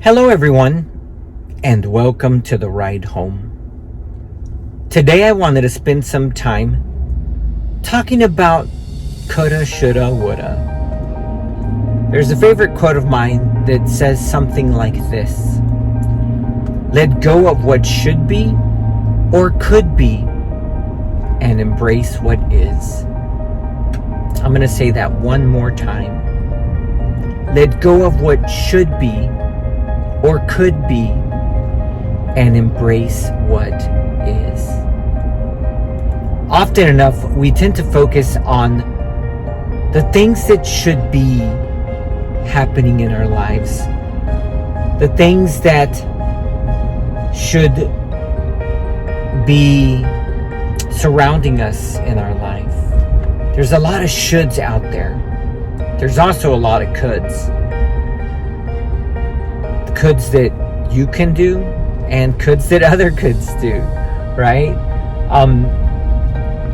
Hello, everyone, and welcome to the ride home. Today, I wanted to spend some time talking about coulda, shoulda, woulda. There's a favorite quote of mine that says something like this: let go of what should be or could be and embrace what is. I'm going to say that one more time. Let go of what should be or could be, and embrace what is. Often enough, we tend to focus on the things that should be happening in our lives, the things that should be surrounding us in our life. There's a lot of shoulds out there. There's also a lot of coulds. Coulds that you can do and coulds that other coulds do, right?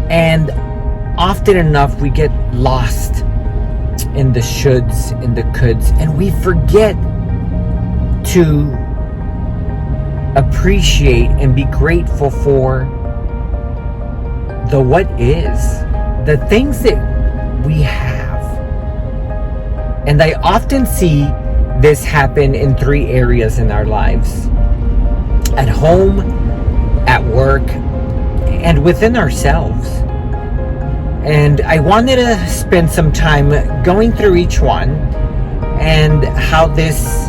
And often enough we get lost in the shoulds, in the coulds, and we forget to appreciate and be grateful for the what is, the things that we have. And I often see this happen in three areas in our lives: at home, at work, and within ourselves. And I wanted to spend some time going through each one and how this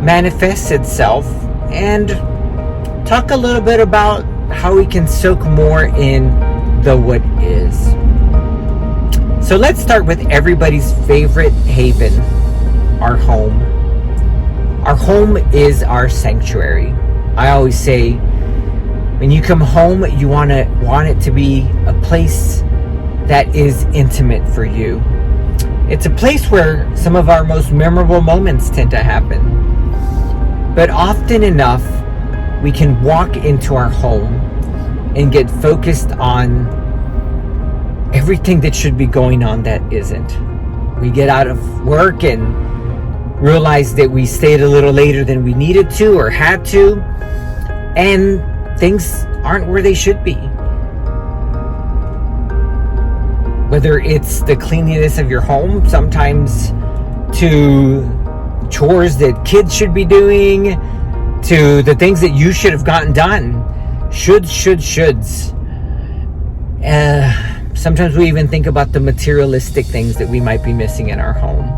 manifests itself, and talk a little bit about how we can soak more in the what is. So let's start with everybody's favorite haven: our home. Our home is our sanctuary. I always say, when you come home, you want it to be a place that is intimate for you. It's a place where some of our most memorable moments tend to happen. But often enough, we can walk into our home and get focused on everything that should be going on that isn't. We get out of work and realize that we stayed a little later than we needed to or had to, and things aren't where they should be. Whether it's the cleanliness of your home, sometimes to chores that kids should be doing, to the things that you should have gotten done. Shoulds. Sometimes we even think about the materialistic things that we might be missing in our home.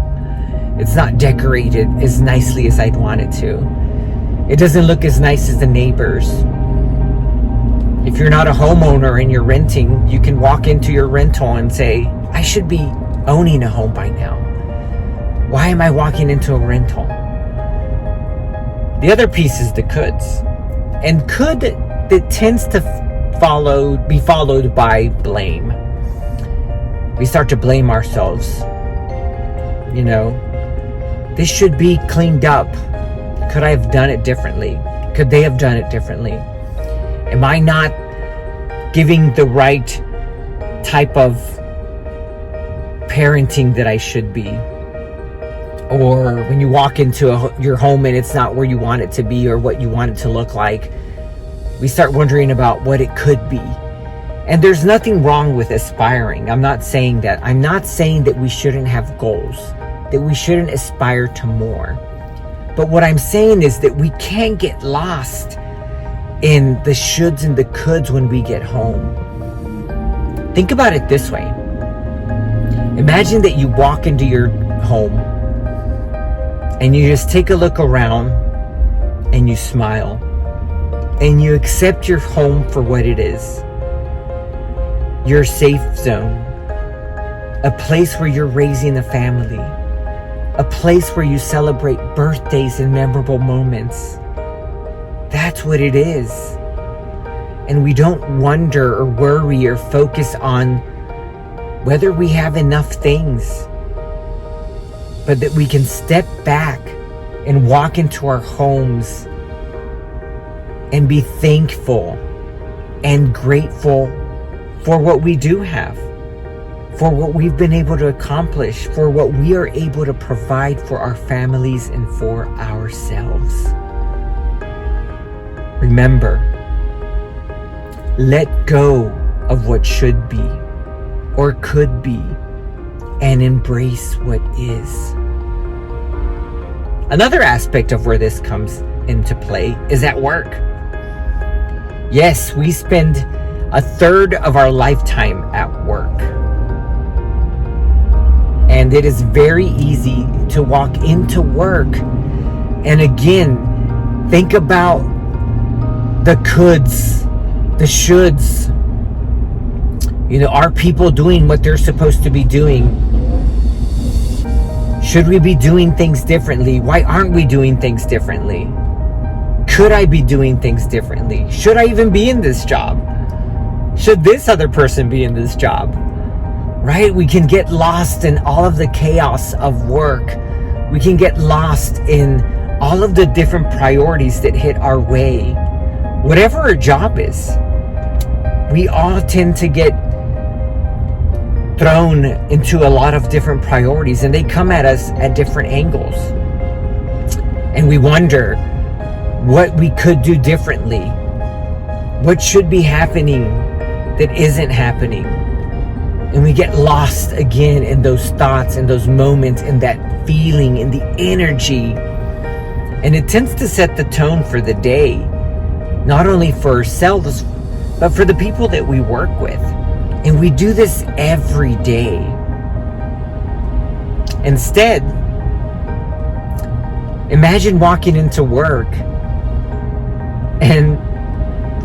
It's not decorated as nicely as I'd want it to. It doesn't look as nice as the neighbors. If you're not a homeowner and you're renting, you can walk into your rental and say, I should be owning a home by now. Why am I walking into a rental? The other piece is the coulds. And could that tends to be followed by blame. We start to blame ourselves. You know, this should be cleaned up. Could I have done it differently? Could they have done it differently? Am I not giving the right type of parenting that I should be? Or when you walk into your home and it's not where you want it to be or what you want it to look like, we start wondering about what it could be. And there's nothing wrong with aspiring. I'm not saying that. I'm not saying that we shouldn't have goals, that we shouldn't aspire to more. But what I'm saying is that we can't get lost in the shoulds and the coulds when we get home. Think about it this way. Imagine that you walk into your home and you just take a look around and you smile and you accept your home for what it is. Your safe zone, a place where you're raising a family, a place where you celebrate birthdays and memorable moments. That's what it is. And we don't wonder or worry or focus on whether we have enough things, but that we can step back and walk into our homes and be thankful and grateful for what we do have, for what we've been able to accomplish, for what we are able to provide for our families and for ourselves. Remember, let go of what should be or could be and embrace what is. Another aspect of where this comes into play is at work. Yes, we spend a third of our lifetime at work. And it is very easy to walk into work and again, think about the coulds, the shoulds. Are people doing what they're supposed to be doing? Should we be doing things differently? Why aren't we doing things differently? Could I be doing things differently? Should I even be in this job? Should this other person be in this job? Right? We can get lost in all of the chaos of work. We can get lost in all of the different priorities that hit our way. Whatever our job is, we all tend to get thrown into a lot of different priorities, and they come at us at different angles. And we wonder what we could do differently, what should be happening that isn't happening. And we get lost again in those thoughts and those moments and that feeling and the energy. And it tends to set the tone for the day, not only for ourselves, but for the people that we work with. And we do this every day. Instead, imagine walking into work and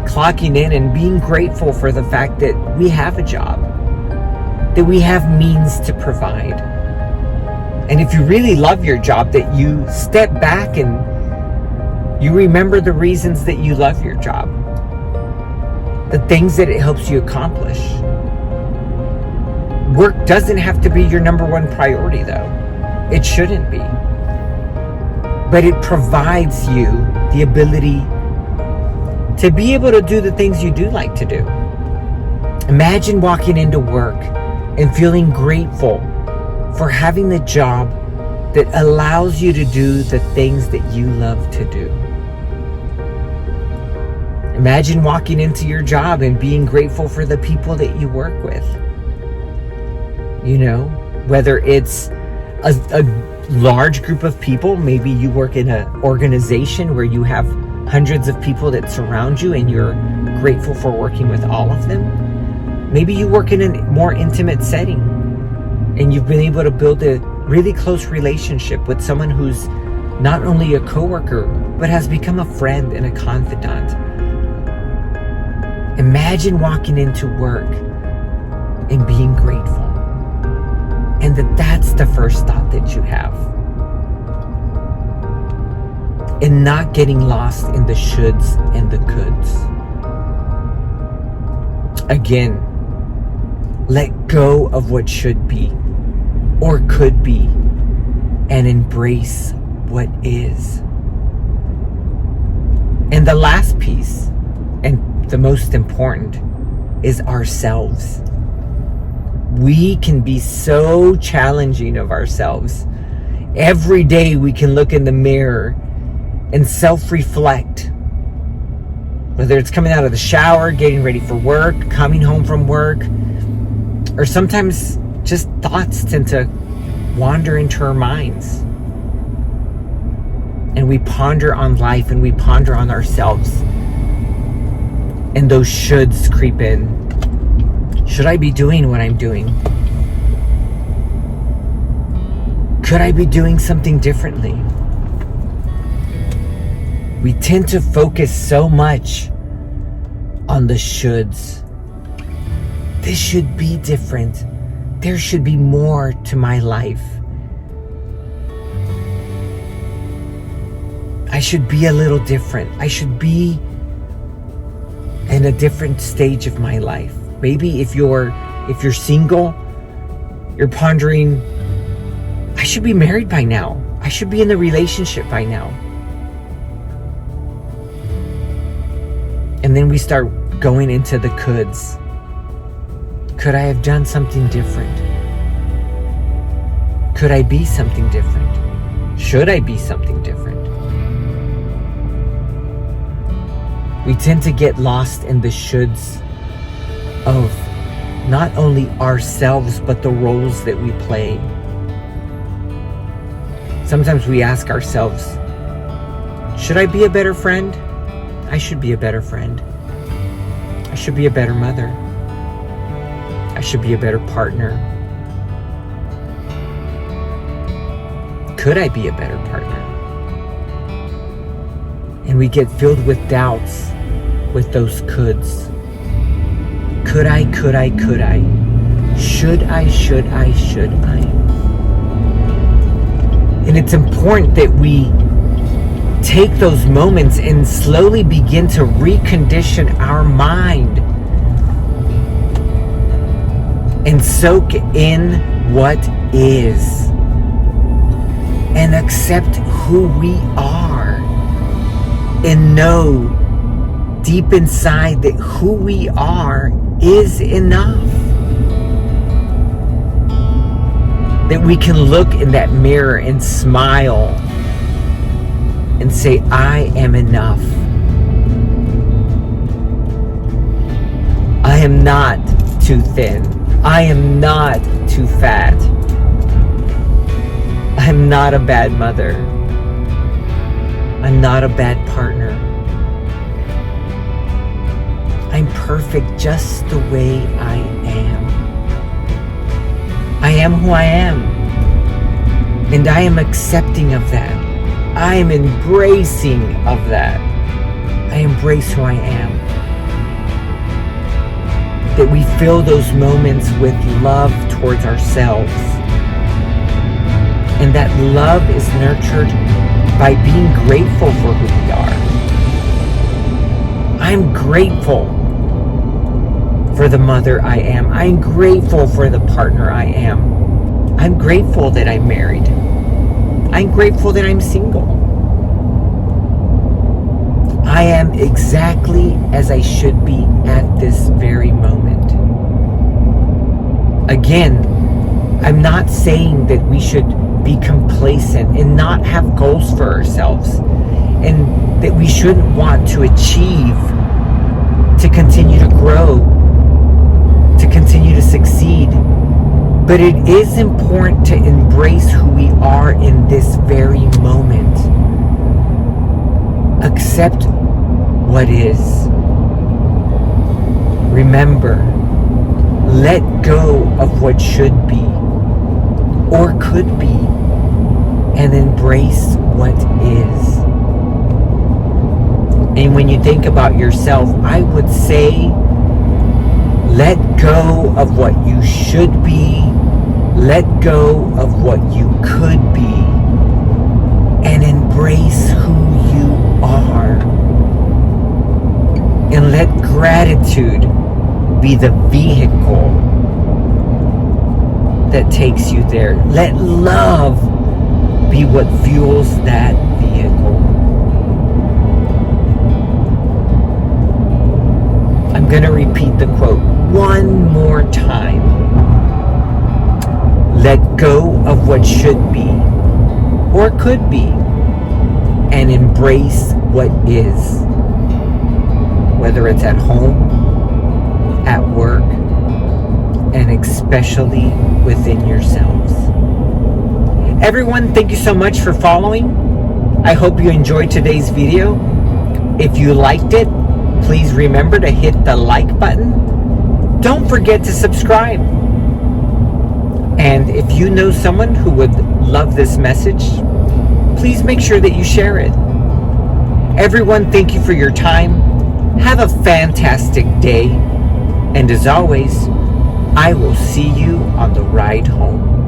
clocking in and being grateful for the fact that we have a job, that we have means to provide. And if you really love your job, that you step back and you remember the reasons that you love your job, the things that it helps you accomplish. Work doesn't have to be your number one priority, though. It shouldn't be. But it provides you the ability to be able to do the things you do like to do. Imagine walking into work and feeling grateful for having the job that allows you to do the things that you love to do. Imagine walking into your job and being grateful for the people that you work with. Whether it's a large group of people, maybe you work in an organization where you have hundreds of people that surround you and you're grateful for working with all of them. Maybe you work in a more intimate setting and you've been able to build a really close relationship with someone who's not only a coworker, but has become a friend and a confidant. Imagine walking into work and being grateful. And that's the first thought that you have. And not getting lost in the shoulds and the coulds. Again, let go of what should be or could be and embrace what is. And the last piece, and the most important, is ourselves. We can be so challenging of ourselves. Every day we can look in the mirror and self-reflect. Whether it's coming out of the shower, getting ready for work, coming home from work, or sometimes just thoughts tend to wander into our minds. And we ponder on life and we ponder on ourselves. And those shoulds creep in. Should I be doing what I'm doing? Could I be doing something differently? We tend to focus so much on the shoulds. This should be different. There should be more to my life. I should be a little different. I should be in a different stage of my life. Maybe if you're single, you're pondering, I should be married by now. I should be in a relationship by now. And then we start going into the coulds. Could I have done something different? Could I be something different? Should I be something different? We tend to get lost in the shoulds of not only ourselves, but the roles that we play. Sometimes we ask ourselves, should I be a better friend? I should be a better friend. I should be a better mother. I should be a better partner. Could I be a better partner? And we get filled with doubts with those coulds. Could I? Should I? And it's important that we take those moments and slowly begin to recondition our mind and soak in what is and accept who we are and know deep inside that who we are is enough. That we can look in that mirror and smile and say, I am enough. I am not too thin. I am not too fat. I'm not a bad mother. I'm not a bad partner. I'm perfect just the way I am. I am who I am. And I am accepting of that. I am embracing of that. I embrace who I am. That we fill those moments with love towards ourselves. And that love is nurtured by being grateful for who we are. I'm grateful for the mother I am. I'm grateful for the partner I am. I'm grateful that I'm married. I'm grateful that I'm single. I am exactly as I should be at this very moment. Again, I'm not saying that we should be complacent and not have goals for ourselves, and that we shouldn't want to achieve, to continue to grow, to continue to succeed. But it is important to embrace who we are in this very moment. Accept what is. Remember, let go of what should be or could be and embrace what is. And when you think about yourself, I would say, let go of what you should be. Let go of what you could be. And embrace who you are. And let gratitude be the vehicle that takes you there. Let love be what fuels that vehicle. I'm going to repeat the quote one more time. Let go of what should be or could be and embrace what is. Whether it's at home, at work, and especially within yourselves. Everyone, thank you so much for following. I hope you enjoyed today's video. If you liked it, please remember to hit the like button. Don't forget to subscribe. And if you know someone who would love this message, please make sure that you share it. Everyone, thank you for your time. Have a fantastic day. And as always, I will see you on the ride home.